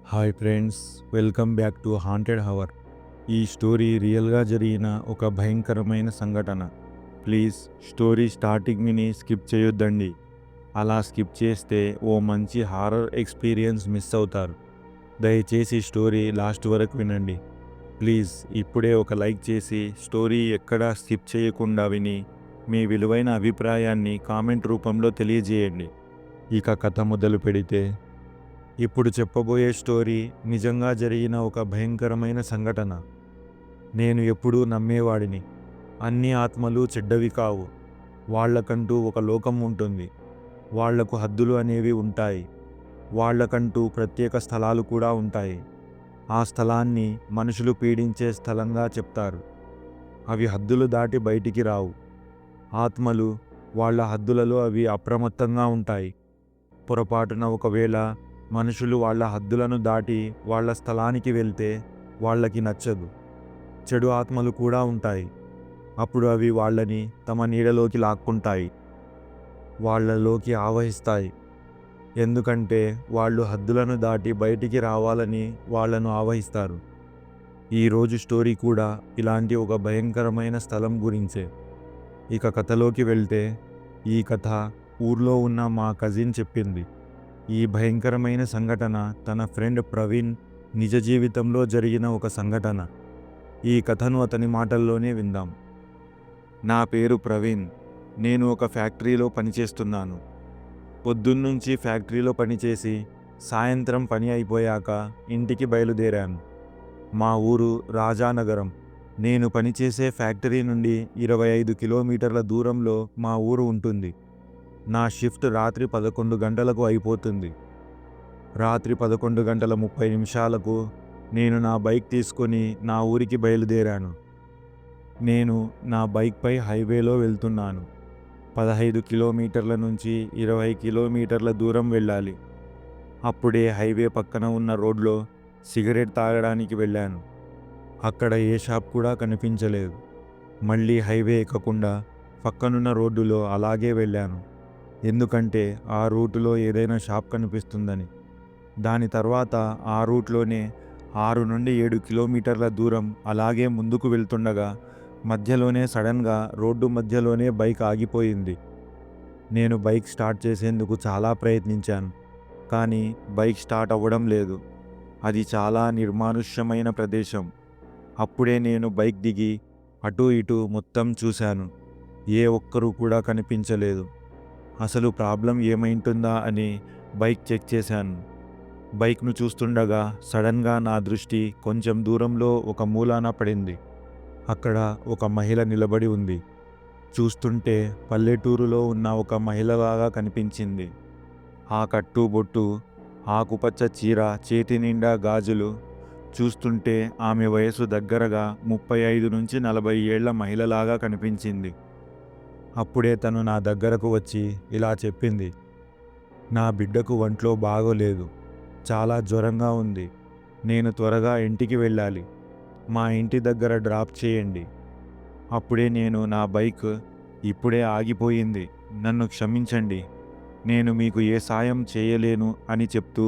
Hi friends, welcome back to haunted hour. ఈ story రియల్గా జరిగిన ఒక భయంకరమైన సంఘటన. ప్లీజ్ స్టోరీ స్టార్టింగ్ని స్కిప్ చేయొద్దండి. అలా స్కిప్ చేస్తే ఓ మంచి హారర్ ఎక్స్పీరియన్స్ మిస్ అవుతారు. దయచేసి స్టోరీ లాస్ట్ వరకు వినండి. ప్లీజ్ ఇప్పుడే ఒక లైక్ చేసి స్టోరీ ఎక్కడా స్కిప్ చేయకుండా విని మీ విలువైన అభిప్రాయాన్ని కామెంట్ రూపంలో తెలియజేయండి. ఇక కథ మొదలు పెడితే, ఇప్పుడు చెప్పబోయే స్టోరీ నిజంగా జరిగిన ఒక భయంకరమైన సంఘటన. నేను ఎప్పుడూ నమ్మేవాడిని, అన్ని ఆత్మలు చెడ్డవి కావు. వాళ్ళకంటూ ఒక లోకం ఉంటుంది. వాళ్లకు హద్దులు అనేవి ఉంటాయి. వాళ్ళకంటూ ప్రత్యేక స్థలాలు కూడా ఉంటాయి. ఆ స్థలాన్ని మనుషులు పీడించే స్థలంగా చెప్తారు. అవి హద్దులు దాటి బయటికి రావు. ఆత్మలు వాళ్ళ హద్దులలో అవి అప్రమత్తంగా ఉంటాయి. పొరపాటున ఒకవేళ మనుషులు వాళ్ళ హద్దులను దాటి వాళ్ళ స్థలానికి వెళ్తే వాళ్ళకి నచ్చదు. చెడు ఆత్మలు కూడా ఉంటాయి. అప్పుడు అవి వాళ్ళని తమ నీడలోకి లాక్కుంటాయి, వాళ్ళలోకి ఆవహిస్తాయి. ఎందుకంటే వాళ్ళు హద్దులను దాటి బయటికి రావాలని వాళ్ళను ఆవహిస్తారు. ఈరోజు స్టోరీ కూడా ఇలాంటి ఒక భయంకరమైన స్థలం గురించే. ఇక కథలోకి వెళ్తే, ఈ కథ ఊర్లో ఉన్న మా కజిన్ చెప్పింది. ఈ భయంకరమైన సంఘటన తన ఫ్రెండ్ ప్రవీణ్ నిజ జీవితంలో జరిగిన ఒక సంఘటన. ఈ కథను అతని మాటల్లోనే విందాం. నా పేరు ప్రవీణ్. నేను ఒక ఫ్యాక్టరీలో పనిచేస్తున్నాను. పొద్దున్నుంచి ఫ్యాక్టరీలో పనిచేసి సాయంత్రం పని అయిపోయాక ఇంటికి బయలుదేరాను. మా ఊరు రాజానగరం. నేను పనిచేసే ఫ్యాక్టరీ నుండి 25 కిలోమీటర్ల దూరంలో మా ఊరు ఉంటుంది. నా షిఫ్ట్ రాత్రి 11 గంటలకు అయిపోతుంది. రాత్రి 11:30 నేను నా బైక్ తీసుకొని నా ఊరికి బయలుదేరాను. నేను నా బైక్పై హైవేలో వెళ్తున్నాను. 15 కిలోమీటర్ల నుంచి 20 కిలోమీటర్ల దూరం వెళ్ళాలి. అప్పుడే హైవే పక్కన ఉన్న రోడ్లో సిగరెట్ తాగడానికి వెళ్ళాను. అక్కడ ఏ షాప్ కూడా కనిపించలేదు. మళ్ళీ హైవే ఎక్కకుండా పక్కనున్న రోడ్డులో అలాగే వెళ్ళాను. ఎందుకంటే ఆ రూటులో ఏదైనా షాప్ కనిపిస్తుందని. దాని తర్వాత ఆ రూట్లోనే 6 నుండి 7 కిలోమీటర్ల దూరం అలాగే ముందుకు వెళ్తుండగా మధ్యలోనే సడన్గా రోడ్డు మధ్యలోనే బైక్ ఆగిపోయింది. నేను బైక్ స్టార్ట్ చేసేందుకు చాలా ప్రయత్నించాను, కానీ బైక్ స్టార్ట్ అవ్వడం లేదు. అది చాలా నిర్మానుష్యమైన ప్రదేశం. అప్పుడే నేను బైక్ దిగి అటూ ఇటూ మొత్తం చూశాను. ఏ ఒక్కరూ కూడా కనిపించలేదు. అసలు ప్రాబ్లం ఏమైంటుందా అని బైక్ చెక్ చేశాను. బైక్ను చూస్తుండగా సడన్గా నా దృష్టి కొంచెం దూరంలో ఒక మూలాన పడింది. అక్కడ ఒక మహిళ నిలబడి ఉంది. చూస్తుంటే పల్లెటూరులో ఉన్న ఒక మహిళలాగా కనిపించింది. ఆ కట్టు బొట్టు, ఆకుపచ్చ చీర, చేతి నిండా గాజులు. చూస్తుంటే ఆమె వయసు దగ్గరగా 35 నుంచి 40 ఏళ్ల మహిళలాగా కనిపించింది. అప్పుడే తను నా దగ్గరకు వచ్చి ఇలా చెప్పింది. నా బిడ్డకు ఒంట్లో బాగోలేదు. చాలా జ్వరంగా ఉంది. నేను త్వరగా ఇంటికి వెళ్ళాలి. మా ఇంటి దగ్గర డ్రాప్ చేయండి. అప్పుడే నేను నా బైక్ ఇప్పుడే ఆగిపోయింది. నన్ను క్షమించండి. నేను మీకు ఏ సాయం చేయలేను అని చెప్తూ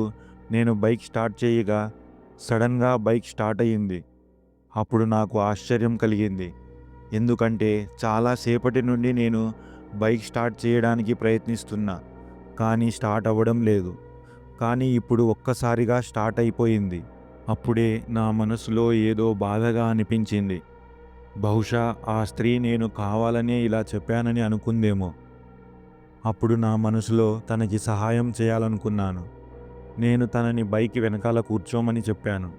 నేను బైక్ స్టార్ట్ చేయగా సడన్గా బైక్ స్టార్ట్ అయ్యింది. అప్పుడు నాకు ఆశ్చర్యం కలిగింది. ఎందుకంటే చాలాసేపటి నుండి నేను బైక్ స్టార్ట్ చేయడానికి ప్రయత్నిస్తున్నా, కానీ స్టార్ట్ అవ్వడం లేదు. కానీ ఇప్పుడు ఒక్కసారిగా స్టార్ట్ అయిపోయింది. అప్పుడే నా మనసులో ఏదో బాధగా అనిపించింది. బహుశా ఆ స్త్రీ నేను కావాలనే ఇలా చెప్పానని అనుకుందేమో. అప్పుడు నా మనసులో తనకి సహాయం చేయాలనుకున్నాను. నేను తనని బైక్ వెనకాల కూర్చోమని చెప్పాను.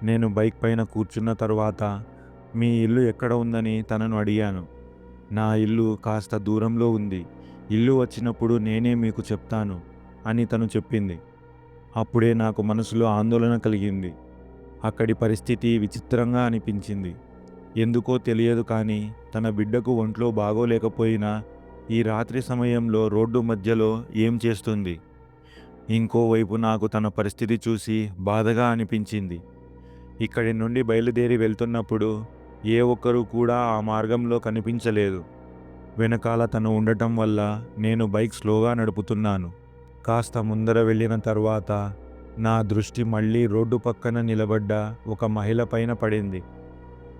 నేను బైక్ పైన కూర్చున్న తరువాత మీ ఇల్లు ఎక్కడ ఉందని తనను అడిగాను. నా ఇల్లు కాస్త దూరంలో ఉంది. ఇల్లు వచ్చినప్పుడు నేనే మీకు చెప్తాను అని తను చెప్పింది. అప్పుడే నాకు మనసులో ఆందోళన కలిగింది. అక్కడి పరిస్థితి విచిత్రంగా అనిపించింది. ఎందుకో తెలియదు, కానీ తన బిడ్డకు ఒంట్లో బాగోలేకపోయినా ఈ రాత్రి సమయంలో రోడ్డు మధ్యలో ఏం చేస్తుంది? ఇంకోవైపు నాకు తన పరిస్థితి చూసి బాధగా అనిపించింది. ఇక్కడి నుండి బయలుదేరి వెళ్తున్నప్పుడు ఏ ఒక్కరూ కూడా ఆ మార్గంలో కనిపించలేదు. వెనకాల తను ఉండటం వల్ల నేను బైక్ స్లోగా నడుపుతున్నాను. కాస్త ముందర వెళ్ళిన తర్వాత నా దృష్టి మళ్ళీ రోడ్డు పక్కన నిలబడ్డ ఒక మహిళ పైన పడింది.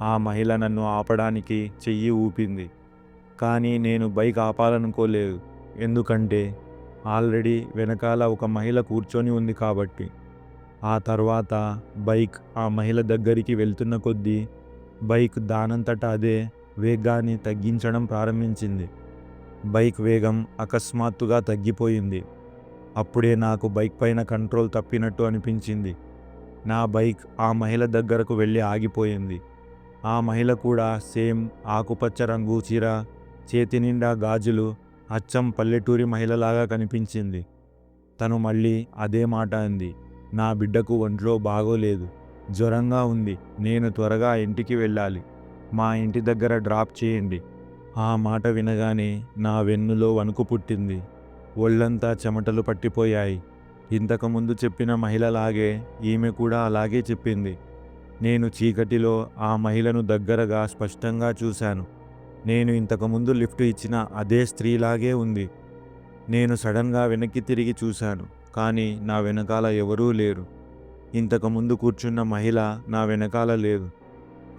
ఆ మహిళ నన్ను ఆపడానికి చెయ్యి ఊపింది. కానీ నేను బైక్ ఆపాలనుకోలేదు. ఎందుకంటే ఆల్రెడీ వెనకాల ఒక మహిళ కూర్చొని ఉంది కాబట్టి. ఆ తర్వాత బైక్ ఆ మహిళ దగ్గరికి వెళ్తున్న కొద్దీ బైక్ దానంతట అదే వేగాన్ని తగ్గించడం ప్రారంభించింది. బైక్ వేగం అకస్మాత్తుగా తగ్గిపోయింది. అప్పుడే నాకు బైక్ పైన కంట్రోల్ తప్పినట్టు అనిపించింది. నా బైక్ ఆ మహిళ దగ్గరకు వెళ్ళి ఆగిపోయింది. ఆ మహిళ కూడా సేమ్ ఆకుపచ్చ రంగు చీర, చేతి నిండా గాజులు, అచ్చం పల్లెటూరి మహిళలాగా కనిపించింది. తను మళ్ళీ అదే మాట అంది. నా బిడ్డకు ఒంట్లో బాగోలేదు, జ్వరంగా ఉంది, నేను త్వరగా ఇంటికి వెళ్ళాలి, మా ఇంటి దగ్గర డ్రాప్ చేయండి. ఆ మాట వినగానే నా వెన్నులో వణుకు పుట్టింది. ఒళ్ళంతా చెమటలు పట్టిపోయాయి. ఇంతకుముందు చెప్పిన మహిళలాగే ఈమె కూడా అలాగే చెప్పింది. నేను చీకటిలో ఆ మహిళను దగ్గరగా స్పష్టంగా చూశాను. నేను ఇంతకుముందు లిఫ్ట్ ఇచ్చిన అదే స్త్రీలాగే ఉంది. నేను సడన్గా వెనక్కి తిరిగి చూశాను. కానీ నా వెనకాల ఎవరూ లేరు. ఇంతకుముందు కూర్చున్న మహిళ నా వెనకాల లేదు.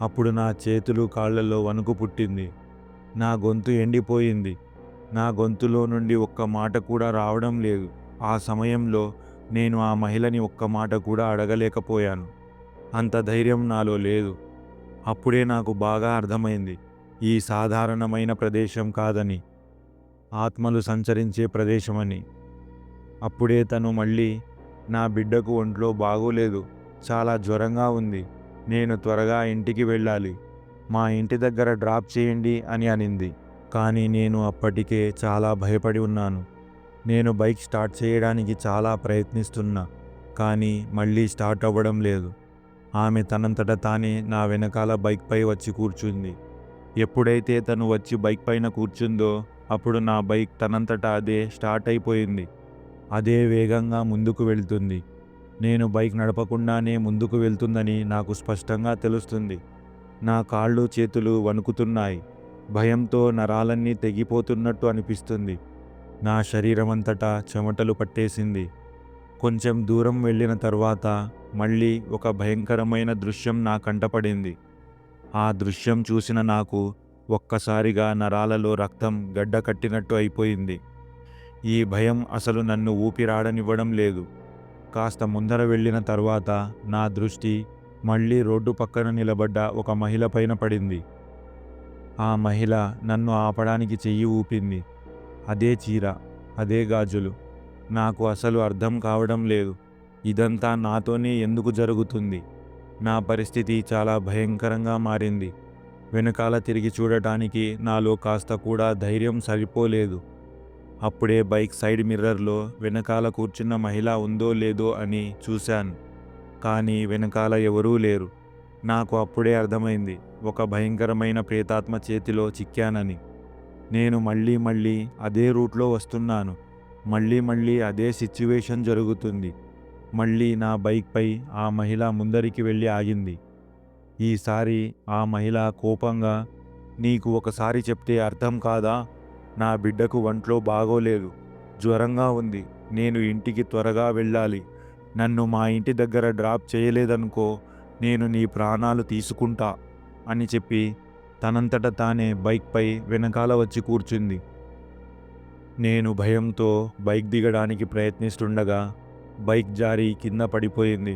అప్పుడు నా చేతులు కాళ్లలో వణుకు పుట్టింది. నా గొంతు ఎండిపోయింది. నా గొంతులో నుండి ఒక్క మాట కూడా రావడం లేదు. ఆ సమయంలో నేను ఆ మహిళని ఒక్క మాట కూడా అడగలేకపోయాను. అంత ధైర్యం నాలో లేదు. అప్పుడే నాకు బాగా అర్థమైంది, ఈ సాధారణమైన ప్రదేశం కాదని, ఆత్మలు సంచరించే ప్రదేశమని. అప్పుడే తను మళ్ళీ, నా బిడ్డకు ఒంట్లో బాగోలేదు, చాలా జ్వరంగా ఉంది, నేను త్వరగా ఇంటికి వెళ్ళాలి, మా ఇంటి దగ్గర డ్రాప్ చేయండి అని అనింది. కానీ నేను అప్పటికే చాలా భయపడి ఉన్నాను. నేను బైక్ స్టార్ట్ చేయడానికి చాలా ప్రయత్నిస్తున్నా, కానీ మళ్ళీ స్టార్ట్ అవ్వడం లేదు. ఆమె తనంతట తానే నా వెనకాల బైక్పై వచ్చి కూర్చుంది. ఎప్పుడైతే తను వచ్చి బైక్ పైన కూర్చుందో అప్పుడు నా బైక్ తనంతట అదే స్టార్ట్ అయిపోయింది. అదే వేగంగా ముందుకు వెళ్తుంది. నేను బైక్ నడపకుండానే ముందుకు వెళ్తుందని నాకు స్పష్టంగా తెలుస్తుంది. నా కాళ్ళు చేతులు వణుకుతున్నాయి. భయంతో నరాలన్నీ తెగిపోతున్నట్టు అనిపిస్తుంది. నా శరీరమంతటా చెమటలు పట్టేసింది. కొంచెం దూరం వెళ్ళిన తర్వాత మళ్ళీ ఒక భయంకరమైన దృశ్యం నా కంటపడింది. ఆ దృశ్యం చూసిన నాకు ఒక్కసారిగా నరాలలో రక్తం గడ్డ కట్టినట్టు అయిపోయింది. ఈ భయం అసలు నన్ను ఊపిరాడనివ్వడం లేదు. కాస్త ముందర వెళ్ళిన తర్వాత నా దృష్టి మళ్ళీ రోడ్డు పక్కన నిలబడ్డ ఒక మహిళ పైన పడింది. ఆ మహిళ నన్ను ఆపడానికి చెయ్యి ఊపింది. అదే చీర, అదే గాజులు. నాకు అసలు అర్థం కావడం లేదు. ఇదంతా నాతోనే ఎందుకు జరుగుతుంది? నా పరిస్థితి చాలా భయంకరంగా మారింది. వెనకాల తిరిగి చూడటానికి నాలో కాస్త కూడా ధైర్యం సరిపోలేదు. అప్పుడే బైక్ సైడ్ మిర్రర్లో వెనకాల కూర్చున్న మహిళ ఉందో లేదో అని చూశాను. కానీ వెనకాల ఎవరూ లేరు. నాకు అప్పుడే అర్థమైంది, ఒక భయంకరమైన ప్రేతాత్మ చేతిలో చిక్కానని. నేను మళ్ళీ అదే రూట్లో వస్తున్నాను. మళ్ళీ అదే సిచ్యువేషన్ జరుగుతుంది. మళ్ళీ నా బైక్పై ఆ మహిళ ముందరికి వెళ్ళి ఆగింది. ఈసారి ఆ మహిళ కోపంగా, నీకు ఒకసారి చెప్తే అర్థం కాదా? నా బిడ్డకు ఒంట్లో బాగోలేదు, జ్వరంగా ఉంది, నేను ఇంటికి త్వరగా వెళ్ళాలి, నన్ను మా ఇంటి దగ్గర డ్రాప్ చేయలేదనుకో నేను నీ ప్రాణాలు తీసుకుంటా అని చెప్పి తనంతట తానే బైక్పై వెనకాల వచ్చి కూర్చుంది. నేను భయంతో బైక్ దిగడానికి ప్రయత్నిస్తుండగా బైక్ జారి కింద పడిపోయింది.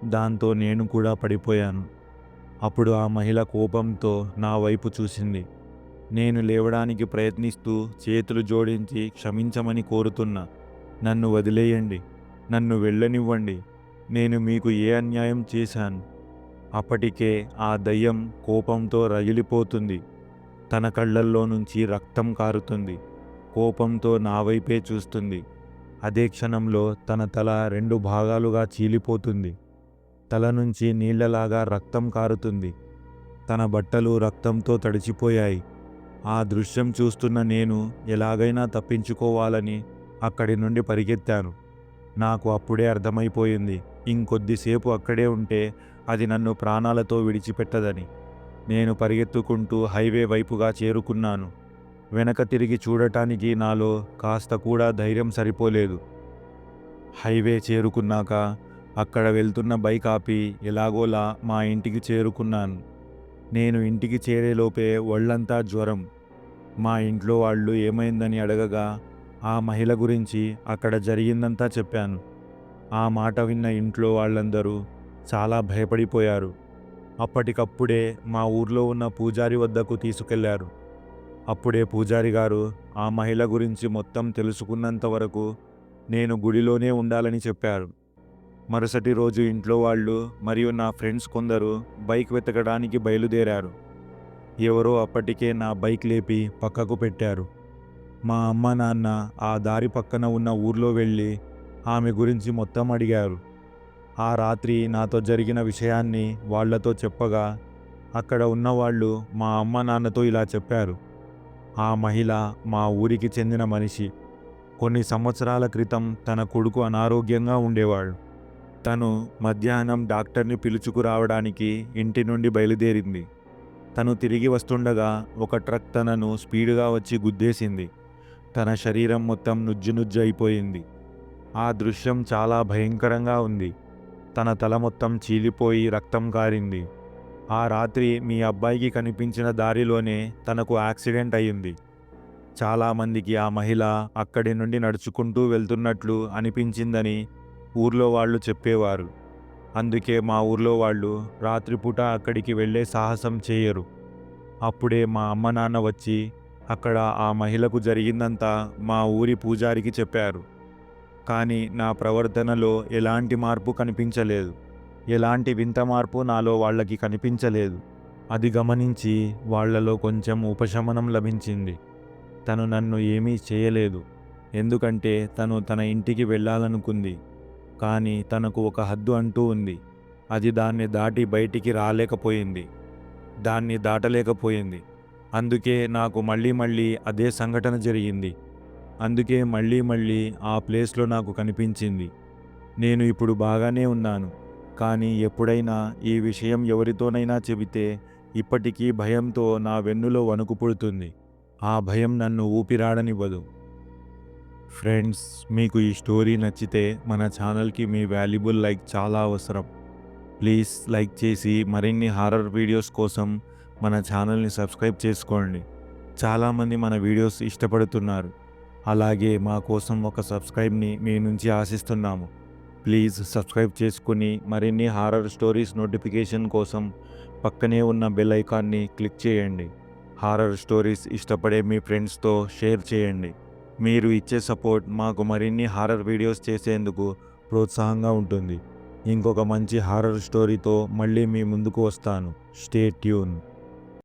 దాంతో నేను కూడా పడిపోయాను. అప్పుడు ఆ మహిళ కోపంతో నా వైపు చూసింది. నేను లేవడానికి ప్రయత్నిస్తూ చేతులు జోడించి క్షమించమని కోరుతున్నా. నన్ను వదిలేయండి, నన్ను వెళ్ళనివ్వండి, నేను మీకు ఏ అన్యాయం చేశాను? అప్పటికే ఆ దయ్యం కోపంతో రగిలిపోతుంది. తన కళ్ళల్లో నుంచి రక్తం కారుతుంది. కోపంతో నా వైపే చూస్తుంది. అదే క్షణంలో తన తల 2 భాగాలుగా చీలిపోతుంది. తల నుంచి నీళ్లలాగా రక్తం కారుతుంది. తన బట్టలు రక్తంతో తడిచిపోయాయి. ఆ దృశ్యం చూస్తున్న నేను ఎలాగైనా తప్పించుకోవాలని అక్కడి నుండి పరిగెత్తాను. నాకు అప్పుడే అర్థమైపోయింది, ఇంకొద్దిసేపు అక్కడే ఉంటే అది నన్ను ప్రాణాలతో విడిచిపెట్టదని. నేను పరిగెత్తుకుంటూ హైవే వైపుగా చేరుకున్నాను. వెనక తిరిగి చూడటానికి నాలో కాస్త కూడా ధైర్యం సరిపోలేదు. హైవే చేరుకున్నాక అక్కడ వెళ్తున్న బైక్ ఆపి ఎలాగోలా మా ఇంటికి చేరుకున్నాను. నేను ఇంటికి చేరేలోపే ఒళ్ళంతా జ్వరం. మా ఇంట్లో వాళ్ళు ఏమైందని అడగగా ఆ మహిళ గురించి అక్కడ జరిగిందంతా చెప్పాను. ఆ మాట విన్న ఇంట్లో వాళ్ళందరూ చాలా భయపడిపోయారు. అప్పటికప్పుడే మా ఊర్లో ఉన్న పూజారి వద్దకు తీసుకెళ్లారు. అప్పుడే పూజారి గారు ఆ మహిళ గురించి మొత్తం తెలుసుకున్నంత వరకు నేను గుడిలోనే ఉండాలని చెప్పారు. మరుసటి రోజు ఇంట్లో వాళ్ళు మరియు నా ఫ్రెండ్స్ కొందరు బైక్ వెతకడానికి బయలుదేరారు. ఎవరో అప్పటికే నా బైక్ లేపి పక్కకు పెట్టారు. మా అమ్మ నాన్న ఆ దారి పక్కన ఉన్న ఊర్లో వెళ్ళి ఆమె గురించి మొత్తం అడిగారు. ఆ రాత్రి నాతో జరిగిన విషయాన్ని వాళ్లతో చెప్పగా అక్కడ ఉన్నవాళ్ళు మా అమ్మ నాన్నతో ఇలా చెప్పారు. ఆ మహిళ మా ఊరికి చెందిన మనిషి. కొన్ని సంవత్సరాల క్రితం తన కొడుకు అనారోగ్యంగా ఉండేవాడు. తను మధ్యాహ్నం డాక్టర్ని పిలుచుకురావడానికి ఇంటి నుండి బయలుదేరింది. తను తిరిగి వస్తుండగా ఒక ట్రక్ తనను స్పీడుగా వచ్చి గుద్దేసింది. తన శరీరం మొత్తం నుజ్జు అయిపోయింది. ఆ దృశ్యం చాలా భయంకరంగా ఉంది. తన తల మొత్తం చీలిపోయి రక్తం కారింది. ఆ రాత్రి మీ అబ్బాయికి కనిపించిన దారిలోనే తనకు యాక్సిడెంట్ అయింది. చాలామందికి ఆ మహిళ అక్కడి నుండి నడుచుకుంటూ వెళ్తున్నట్లు అనిపించిందని ఊర్లో వాళ్ళు చెప్పేవారు. అందుకే మా ఊర్లో వాళ్ళు రాత్రిపూట అక్కడికి వెళ్ళే సాహసం చేయరు. అప్పుడే మా అమ్మ నాన్న వచ్చి అక్కడ ఆ మహిళకు జరిగిందంతా మా ఊరి పూజారికి చెప్పారు. కానీ నా ప్రవర్తనలో ఎలాంటి మార్పు కనిపించలేదు. ఎలాంటి వింత మార్పు నాలో వాళ్ళకి కనిపించలేదు. అది గమనించి వాళ్లలో కొంచెం ఉపశమనం లభించింది. తను నన్ను ఏమీ చేయలేదు. ఎందుకంటే తను తన ఇంటికి వెళ్ళాలనుకుంది. కానీ తనకు ఒక హద్దు అంటూ ఉంది. అది దాన్ని దాటి బయటికి రాలేకపోయింది. దాన్ని దాటలేకపోయింది. అందుకే నాకు మళ్ళీ అదే సంఘటన జరిగింది. అందుకే మళ్ళీ ఆ ప్లేస్లో నాకు కనిపించింది. నేను ఇప్పుడు బాగానే ఉన్నాను. కానీ ఎప్పుడైనా ఈ విషయం ఎవరితోనైనా చెబితే ఇప్పటికీ భయంతో నా వెన్నులో వణుకు పుడుతుంది. ఆ భయం నన్ను ఊపిరాడనివ్వదు. ఫ్రెండ్స్, మీకు ఈ స్టోరీ నచ్చితే మన ఛానల్కి మీ వాల్యుబుల్ లైక్ చాలా అవసరం. ప్లీజ్ లైక్ చేసి మరిన్ని హారర్ వీడియోస్ కోసం మన ఛానల్ని సబ్స్క్రైబ్ చేసుకోండి. చాలామంది మన వీడియోస్ ఇష్టపడుతున్నారు. అలాగే మా కోసం ఒక సబ్స్క్రైబ్ని మీ నుంచి ఆశిస్తున్నాము. ప్లీజ్ సబ్స్క్రైబ్ చేసుకుని మరిన్ని హారర్ స్టోరీస్ నోటిఫికేషన్ కోసం పక్కనే ఉన్న బెల్ ఐకాన్ని క్లిక్ చేయండి. హారర్ స్టోరీస్ ఇష్టపడే మీ ఫ్రెండ్స్తో షేర్ చేయండి. మీరు ఇచ్చే సపోర్ట్ మాకు మరిన్ని హారర్ వీడియోస్ చేసేందుకు ప్రోత్సాహంగా ఉంటుంది. ఇంకొక మంచి హారర్ స్టోరీతో మళ్ళీ మీ ముందుకు వస్తాను. Stay tune.